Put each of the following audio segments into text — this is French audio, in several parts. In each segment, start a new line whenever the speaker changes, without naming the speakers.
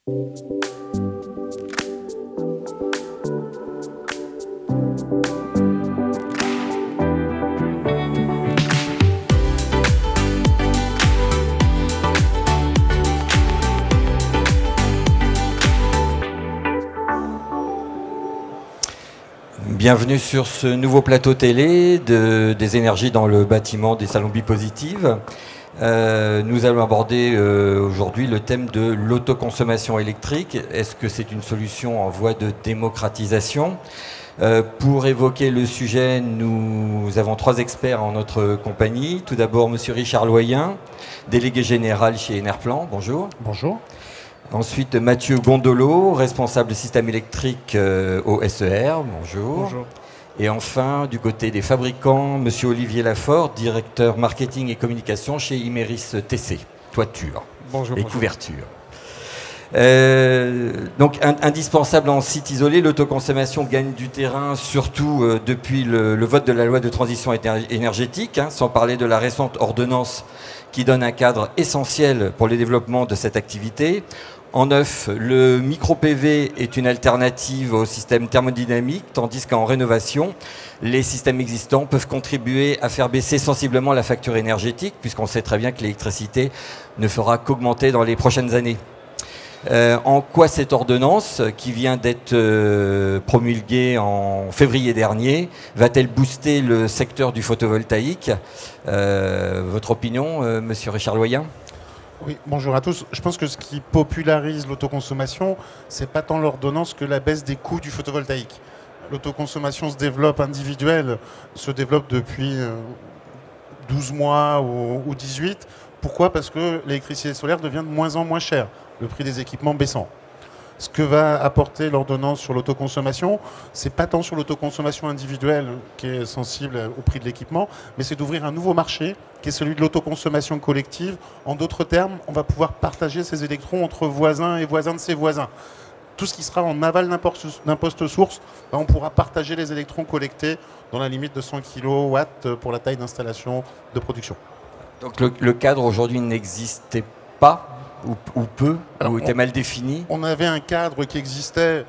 Bienvenue sur ce nouveau plateau télé des énergies dans le bâtiment des salons Bipositive. Nous allons aborder aujourd'hui le thème de l'autoconsommation électrique. Est-ce que c'est une solution en voie de démocratisation? Pour évoquer le sujet, nous avons trois experts en notre compagnie. Tout d'abord, monsieur Richard Loyen, délégué général chez Enerplan. Bonjour.
Bonjour.
Ensuite, Mathieu Gondolo, responsable système électrique au SER. Bonjour.
Bonjour.
Et enfin, du côté des fabricants, monsieur Olivier Lafort, directeur marketing et communication chez Imerys TC, toiture
Bonjour,
et
bonjour.
couverture. Donc, indispensable en site isolé, l'autoconsommation gagne du terrain, surtout depuis le vote de la loi de transition énergétique, sans parler de la récente ordonnance qui donne un cadre essentiel pour le développement de cette activité. En neuf, le micro-PV est une alternative au système thermodynamique, tandis qu'en rénovation, les systèmes existants peuvent contribuer à faire baisser sensiblement la facture énergétique, puisqu'on sait très bien que l'électricité ne fera qu'augmenter dans les prochaines années. En quoi cette ordonnance, qui vient d'être promulguée en février dernier, va-t-elle booster le secteur du photovoltaïque? Votre opinion, monsieur Richard Loyen?
Oui, bonjour à tous. Je pense que ce qui popularise l'autoconsommation, c'est pas tant l'ordonnance que la baisse des coûts du photovoltaïque. L'autoconsommation se développe depuis 12 mois ou 18. Pourquoi? Parce que l'électricité solaire devient de moins en moins chère, le prix des équipements baissant. Ce que va apporter l'ordonnance sur l'autoconsommation, c'est pas tant sur l'autoconsommation individuelle qui est sensible au prix de l'équipement, mais c'est d'ouvrir un nouveau marché qui est celui de l'autoconsommation collective. En d'autres termes, on va pouvoir partager ces électrons entre voisins et voisins de ses voisins. Tout ce qui sera en aval d'un poste source, on pourra partager les électrons collectés dans la limite de 100 kW pour la taille d'installation de production.
Donc le cadre aujourd'hui n'existait pas ou peu, ou était mal défini?
On avait un cadre qui existait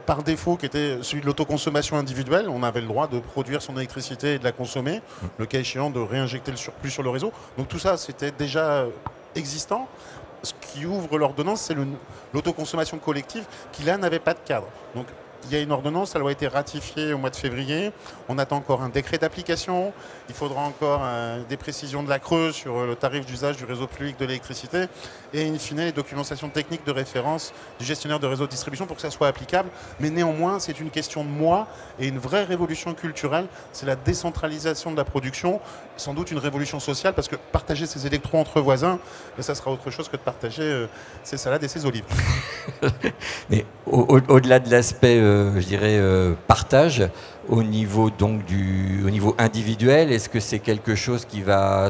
par défaut, qui était celui de l'autoconsommation individuelle. On avait le droit de produire son électricité et de la consommer, le cas échéant de réinjecter le surplus sur le réseau. Donc tout ça, c'était déjà existant. Ce qui ouvre l'ordonnance, c'est l'autoconsommation collective qui, là, n'avait pas de cadre. Donc il y a une ordonnance, elle a été ratifiée au mois de février. On attend encore un décret d'application. Il faudra encore des précisions de la CRE sur le tarif d'usage du réseau public de l'électricité et, in fine, les documentations techniques de référence du gestionnaire de réseau de distribution pour que ça soit applicable. Mais néanmoins, c'est une question de mois et une vraie révolution culturelle. C'est la décentralisation de la production, sans doute une révolution sociale, parce que partager ses électrons entre voisins, ça sera autre chose que de partager ses salades et ses olives.
Mais au-delà de l'aspect, je dirais, partage, au niveau individuel, est-ce que c'est quelque chose qui va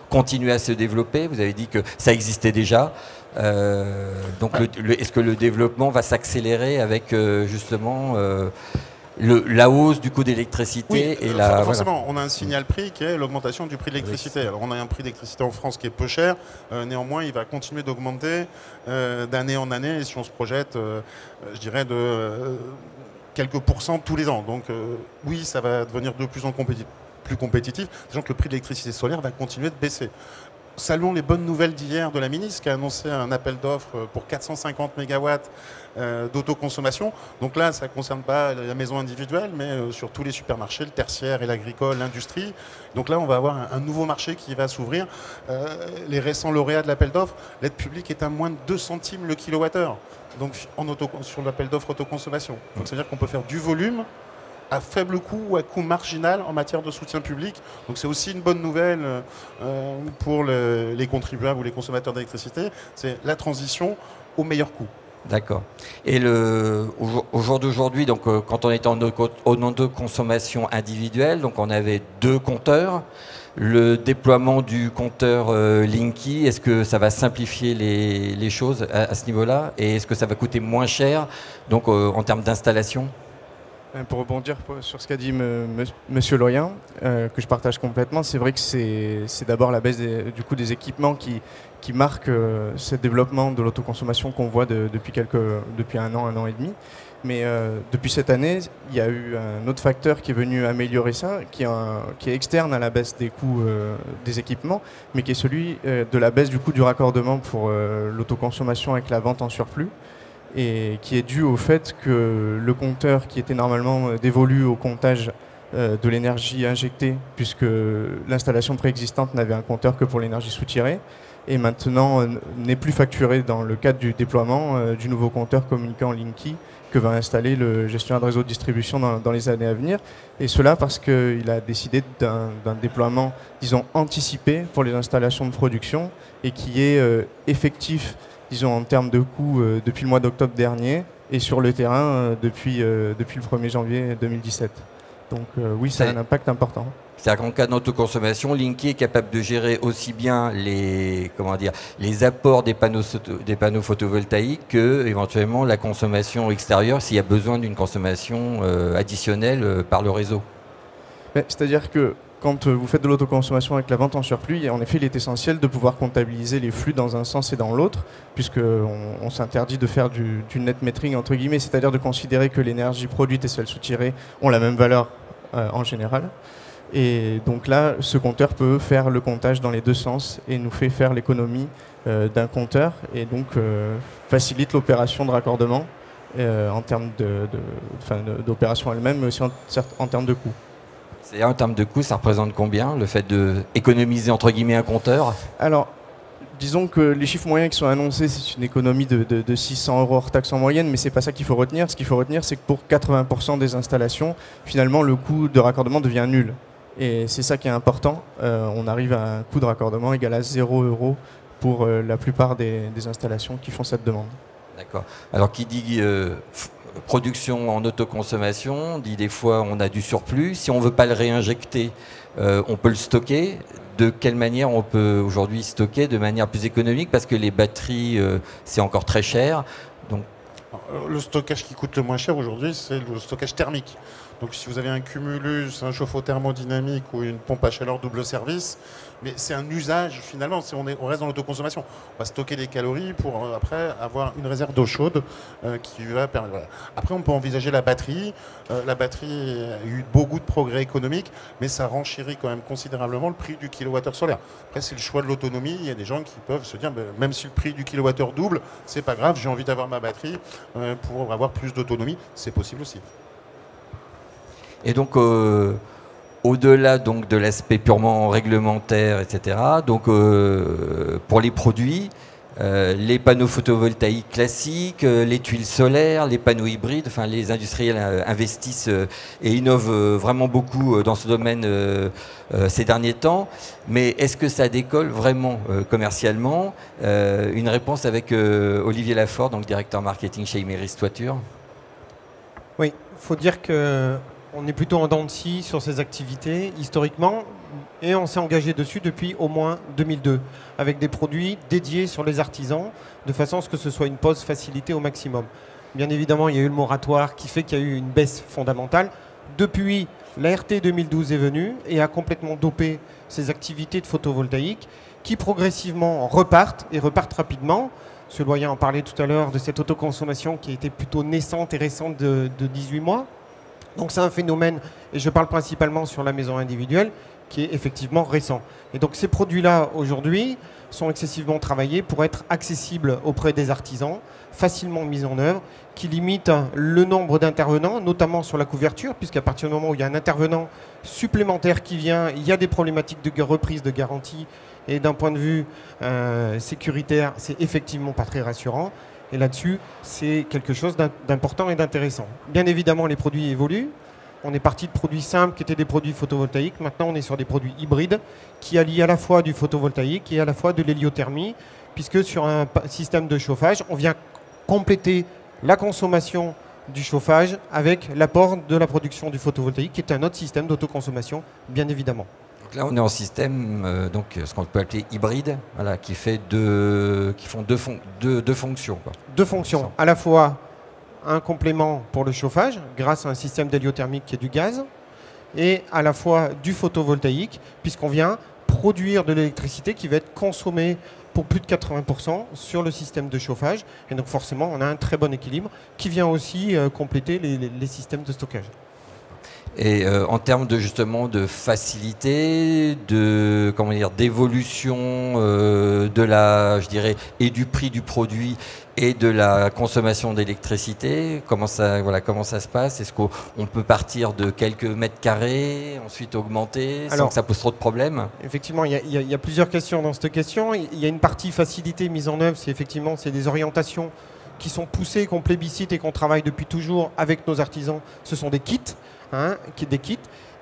continuer à se développer? Vous avez dit que ça existait déjà. Donc est-ce que le développement va s'accélérer avec justement la hausse du coût d'électricité?
Oui, forcément, on a un signal prix qui est l'augmentation du prix de l'électricité. Alors on a un prix d'électricité en France qui est peu cher, néanmoins il va continuer d'augmenter d'année en année, et si on se projette, je dirais de quelques pourcents tous les ans. Donc oui, ça va devenir de plus en plus compétitif, sachant que le prix de l'électricité solaire va continuer de baisser. Saluons les bonnes nouvelles d'hier de la ministre qui a annoncé un appel d'offres pour 450 MW d'autoconsommation. Donc là, ça ne concerne pas la maison individuelle, mais sur tous les supermarchés, le tertiaire et l'agricole, l'industrie. Donc là, on va avoir un nouveau marché qui va s'ouvrir. Les récents lauréats de l'appel d'offres, l'aide publique est à moins de 2 centimes le kilowattheure. Donc sur l'appel d'offres autoconsommation. Donc ça veut dire qu'on peut faire du volume à faible coût ou à coût marginal en matière de soutien public. Donc c'est aussi une bonne nouvelle pour les contribuables ou les consommateurs d'électricité. C'est la transition au meilleur coût.
D'accord. Et au jour d'aujourd'hui, donc quand on était en autoconsommation individuelle, donc on avait 2 compteurs. Le déploiement du compteur Linky, est-ce que ça va simplifier les choses à ce niveau-là? Et est-ce que ça va coûter moins cher donc, en termes d'installation?
Pour rebondir sur ce qu'a dit Monsieur Loyen, que je partage complètement, c'est vrai que c'est d'abord la baisse des équipements qui marque ce développement de l'autoconsommation qu'on voit depuis un an et demi. Mais depuis cette année, il y a eu un autre facteur qui est venu améliorer ça, qui est externe à la baisse des coûts des équipements, mais qui est celui de la baisse du coût du raccordement pour l'autoconsommation avec la vente en surplus, et qui est dû au fait que le compteur qui était normalement dévolu au comptage de l'énergie injectée, puisque l'installation préexistante n'avait un compteur que pour l'énergie soutirée, et maintenant n'est plus facturé dans le cadre du déploiement du nouveau compteur communicant Linky que va installer le gestionnaire de réseau de distribution dans les années à venir. Et cela parce qu'il a décidé d'un déploiement, disons, anticipé pour les installations de production et qui est effectif, disons, en termes de coûts depuis le mois d'octobre dernier et sur le terrain depuis le 1er janvier 2017. Donc oui, ça a un impact important.
C'est-à-dire qu'en cas d'autoconsommation, Linky est capable de gérer aussi bien les apports des panneaux photovoltaïques que éventuellement la consommation extérieure s'il y a besoin d'une consommation additionnelle par le réseau.
C'est-à-dire que quand vous faites de l'autoconsommation avec la vente en surplus, en effet, il est essentiel de pouvoir comptabiliser les flux dans un sens et dans l'autre, puisqu'on s'interdit de faire du net metering, entre guillemets, c'est-à-dire de considérer que l'énergie produite et celle soutirée ont la même valeur en général. Et donc là, ce compteur peut faire le comptage dans les deux sens et nous fait faire l'économie d'un compteur et donc facilite l'opération de raccordement en termes d'opération elle-même, mais aussi en termes de coût.
C'est en termes de coût, ça représente combien, le fait d'économiser entre guillemets un compteur?
Alors, disons que les chiffres moyens qui sont annoncés, c'est une économie de 600 € hors taxe en moyenne, mais ce n'est pas ça qu'il faut retenir. Ce qu'il faut retenir, c'est que pour 80% des installations, finalement, le coût de raccordement devient nul. Et c'est ça qui est important. On arrive à un coût de raccordement égal à 0 € pour la plupart des installations qui font cette demande.
D'accord. Alors, qui dit production en autoconsommation, dit des fois on a du surplus. Si on ne veut pas le réinjecter, on peut le stocker. De quelle manière on peut aujourd'hui stocker de manière plus économique? Parce que les batteries, c'est encore très cher. Donc...
Le stockage qui coûte le moins cher aujourd'hui, c'est le stockage thermique. Donc si vous avez un cumulus, un chauffe-eau thermodynamique ou une pompe à chaleur double service, mais c'est un usage finalement, on reste dans l'autoconsommation. On va stocker des calories pour après avoir une réserve d'eau chaude qui va permettre. Voilà. Après on peut envisager la batterie. La batterie a eu beaucoup de progrès économiques, mais ça renchérit quand même considérablement le prix du kilowattheure solaire. Après c'est le choix de l'autonomie. Il y a des gens qui peuvent se dire, même si le prix du kilowattheure double, c'est pas grave, j'ai envie d'avoir ma batterie pour avoir plus d'autonomie, c'est possible aussi.
Et donc, au-delà donc, de l'aspect purement réglementaire, etc., donc, pour les produits, les panneaux photovoltaïques classiques, les tuiles solaires, les panneaux hybrides, enfin, les industriels investissent et innovent vraiment beaucoup dans ce domaine ces derniers temps. Mais est-ce que ça décolle vraiment commercialement? Une réponse avec Olivier Lafort, donc directeur marketing chez Imerys Toiture.
Oui, il faut dire que on est plutôt en dents de scie sur ces activités historiquement et on s'est engagé dessus depuis au moins 2002 avec des produits dédiés sur les artisans de façon à ce que ce soit une pose facilitée au maximum. Bien évidemment, il y a eu le moratoire qui fait qu'il y a eu une baisse fondamentale. Depuis, la RT 2012 est venue et a complètement dopé ces activités de photovoltaïque qui progressivement repartent et repartent rapidement. M. Loyen en parlait tout à l'heure de cette autoconsommation qui a été plutôt naissante et récente de 18 mois. Donc c'est un phénomène, et je parle principalement sur la maison individuelle, qui est effectivement récent. Et donc ces produits-là, aujourd'hui, sont excessivement travaillés pour être accessibles auprès des artisans, facilement mis en œuvre, qui limitent le nombre d'intervenants, notamment sur la couverture, puisqu'à partir du moment où il y a un intervenant supplémentaire qui vient, il y a des problématiques de reprise de garantie, et d'un point de vue sécuritaire, c'est effectivement pas très rassurant. Et là-dessus, c'est quelque chose d'important et d'intéressant. Bien évidemment, les produits évoluent. On est parti de produits simples qui étaient des produits photovoltaïques. Maintenant, on est sur des produits hybrides qui allient à la fois du photovoltaïque et à la fois de l'héliothermie, puisque sur un système de chauffage, on vient compléter la consommation du chauffage avec l'apport de la production du photovoltaïque, qui est un autre système d'autoconsommation, bien évidemment.
Donc là, on est en système, donc, ce qu'on peut appeler hybride, voilà, qui font deux fonctions. Quoi.
Deux fonctions, à la fois un complément pour le chauffage grâce à un système d'héliothermique qui est du gaz et à la fois du photovoltaïque puisqu'on vient produire de l'électricité qui va être consommée pour plus de 80% sur le système de chauffage. Et donc forcément, on a un très bon équilibre qui vient aussi compléter les systèmes de stockage.
Et en termes de justement de facilité, de comment dire, d'évolution de la, je dirais, et du prix du produit et de la consommation d'électricité, comment ça se passe? Est-ce qu'on peut partir de quelques mètres carrés, ensuite augmenter, sans que ça pose trop de problèmes?
Effectivement, il y a plusieurs questions dans cette question. Il y a une partie facilité mise en œuvre, c'est des orientations qui sont poussées, qu'on plébiscite et qu'on travaille depuis toujours avec nos artisans. Ce sont des kits.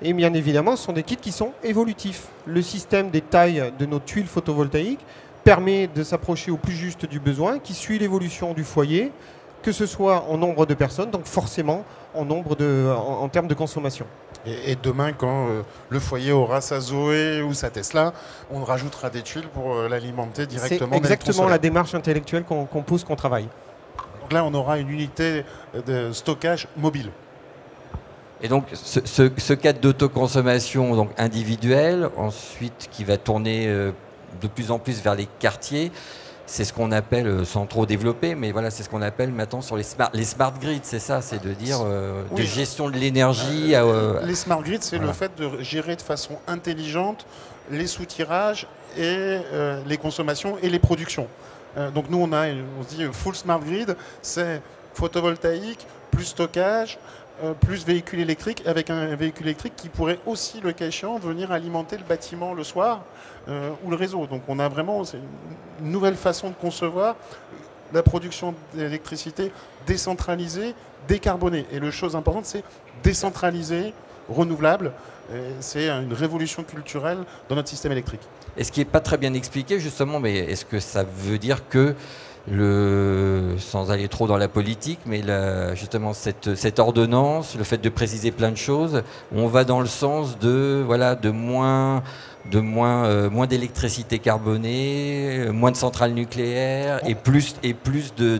Et bien évidemment, ce sont des kits qui sont évolutifs. Le système des tailles de nos tuiles photovoltaïques permet de s'approcher au plus juste du besoin, qui suit l'évolution du foyer, que ce soit en nombre de personnes, donc forcément en termes de consommation.
Et demain, quand le foyer aura sa Zoé ou sa Tesla, on rajoutera des tuiles pour l'alimenter directement.
C'est exactement la démarche intellectuelle qu'on pousse, qu'on travaille.
Donc là, on aura une unité de stockage mobile.
Et donc, ce cadre d'autoconsommation donc individuelle, ensuite qui va tourner de plus en plus vers les quartiers, c'est ce qu'on appelle, sans trop développer, mais voilà, c'est ce qu'on appelle maintenant sur les smart grids, c'est ça, c'est de dire de gestion de l'énergie.
Les smart grids, c'est le fait de gérer de façon intelligente les soutirages et les consommations et les productions. Donc nous, on se dit full smart grid, c'est photovoltaïque, plus stockage, plus véhicule électrique, avec un véhicule électrique qui pourrait aussi, le cas échéant, venir alimenter le bâtiment le soir ou le réseau. Donc on a vraiment une nouvelle façon de concevoir la production d'électricité décentralisée, décarbonée. Et la chose importante, c'est décentralisée, renouvelable. C'est une révolution culturelle dans notre système électrique.
Et ce qui n'est pas très bien expliqué, justement, mais est-ce que ça veut dire que sans aller trop dans la politique, mais justement cette ordonnance, le fait de préciser plein de choses, on va dans le sens de moins d'électricité carbonée, moins de centrales nucléaires et plus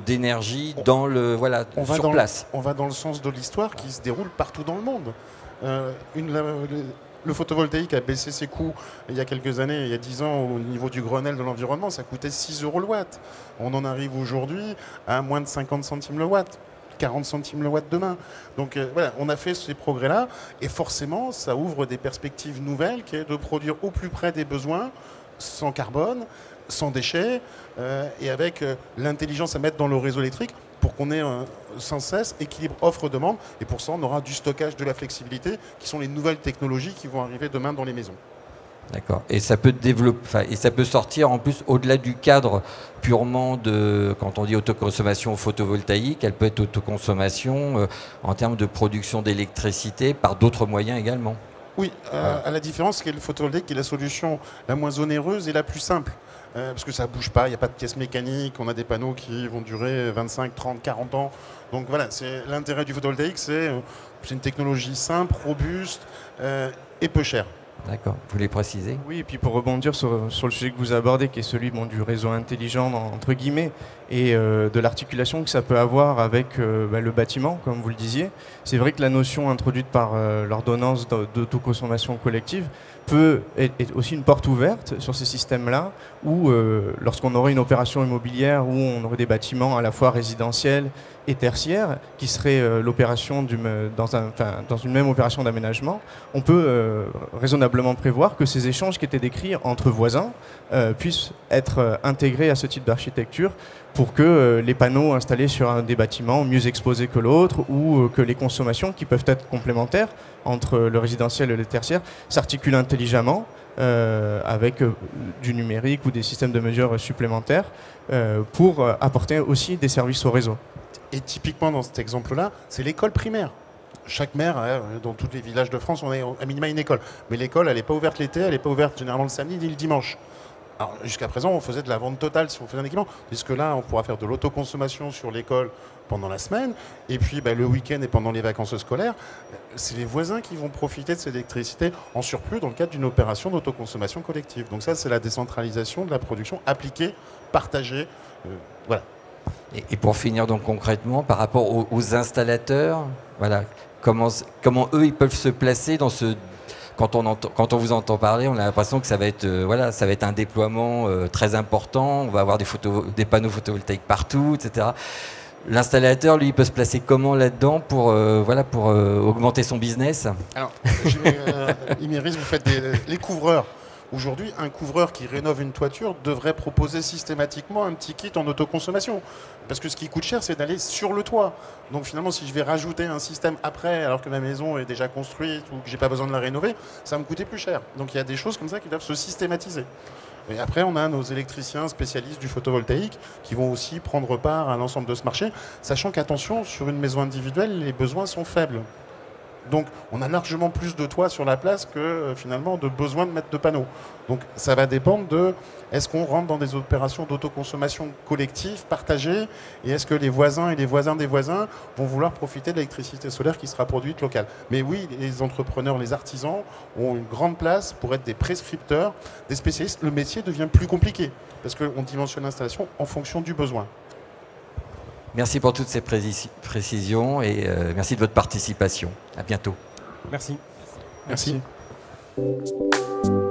d'énergie sur place.
On va dans le sens de l'histoire qui se déroule partout dans le monde. Le photovoltaïque a baissé ses coûts il y a quelques années, il y a 10 ans, au niveau du Grenelle de l'environnement, ça coûtait 6 € le watt. On en arrive aujourd'hui à moins de 50 centimes le watt, 40 centimes le watt demain. Donc voilà, on a fait ces progrès-là, et forcément, ça ouvre des perspectives nouvelles, qui est de produire au plus près des besoins, sans carbone, sans déchets, et avec l'intelligence à mettre dans le réseau électrique, pour qu'on ait sans cesse équilibre offre-demande. Et pour ça, on aura du stockage, de la flexibilité, qui sont les nouvelles technologies qui vont arriver demain dans les maisons.
D'accord. Et ça peut sortir en plus au-delà du cadre purement de, quand on dit autoconsommation photovoltaïque, elle peut être autoconsommation en termes de production d'électricité par d'autres moyens également.
Oui, à la différence que le photovoltaïque est la solution la moins onéreuse et la plus simple. Parce que ça ne bouge pas, il n'y a pas de pièces mécaniques, on a des panneaux qui vont durer 25, 30, 40 ans. Donc voilà, c'est l'intérêt du photovoltaïque, c'est une technologie simple, robuste et peu chère.
D'accord, vous voulez préciser?
Oui, et puis pour rebondir sur le sujet que vous abordez, qui est celui du réseau intelligent, entre guillemets, et de l'articulation que ça peut avoir avec le bâtiment, comme vous le disiez, c'est vrai que la notion introduite par l'ordonnance d'autoconsommation collective est aussi une porte ouverte sur ces systèmes-là, où lorsqu'on aurait une opération immobilière où on aurait des bâtiments à la fois résidentiels et tertiaires, qui serait l'opération dans une même opération d'aménagement, on peut raisonnablement prévoir que ces échanges qui étaient décrits entre voisins puissent être intégrés à ce type d'architecture pour que les panneaux installés sur un des bâtiments mieux exposés que l'autre, ou que les consommations qui peuvent être complémentaires entre le résidentiel et le tertiaire s'articulent intelligemment avec du numérique ou des systèmes de mesure supplémentaires pour apporter aussi des services au réseau.
Et typiquement dans cet exemple-là, c'est l'école primaire. Chaque maire, dans tous les villages de France, on a à minima une école. Mais l'école, elle n'est pas ouverte l'été, elle n'est pas ouverte généralement le samedi ni le dimanche. Alors jusqu'à présent, on faisait de la vente totale si on faisait un équipement. Puisque là, on pourra faire de l'autoconsommation sur l'école pendant la semaine. Et puis le week-end et pendant les vacances scolaires, c'est les voisins qui vont profiter de cette électricité en surplus dans le cadre d'une opération d'autoconsommation collective. Donc ça, c'est la décentralisation de la production appliquée, partagée. Voilà.
Et pour finir donc concrètement, par rapport aux installateurs, voilà, comment eux ils peuvent se placer dans ce... Quand on vous entend parler, on a l'impression que ça va être, voilà, ça va être un déploiement très important, on va avoir des panneaux photovoltaïques partout, etc. L'installateur, lui, il peut se placer comment là-dedans pour, pour augmenter son business?
Alors, Imeris, vous faites les couvreurs. Aujourd'hui, un couvreur qui rénove une toiture devrait proposer systématiquement un petit kit en autoconsommation. Parce que ce qui coûte cher, c'est d'aller sur le toit. Donc finalement, si je vais rajouter un système après, alors que ma maison est déjà construite ou que j'ai pas besoin de la rénover, ça va me coûter plus cher. Donc il y a des choses comme ça qui doivent se systématiser. Et après, on a nos électriciens spécialistes du photovoltaïque qui vont aussi prendre part à l'ensemble de ce marché, sachant qu'attention, sur une maison individuelle, les besoins sont faibles. Donc on a largement plus de toits sur la place que finalement de besoin de mettre de panneaux. Donc ça va dépendre de est-ce qu'on rentre dans des opérations d'autoconsommation collective, partagée, et est-ce que les voisins et les voisins des voisins vont vouloir profiter de l'électricité solaire qui sera produite locale. Mais oui, les entrepreneurs, les artisans ont une grande place pour être des prescripteurs, des spécialistes. Le métier devient plus compliqué parce qu'on dimensionne l'installation en fonction du besoin.
Merci pour toutes ces précisions et merci de votre participation. À bientôt.
Merci.
Merci.
Merci.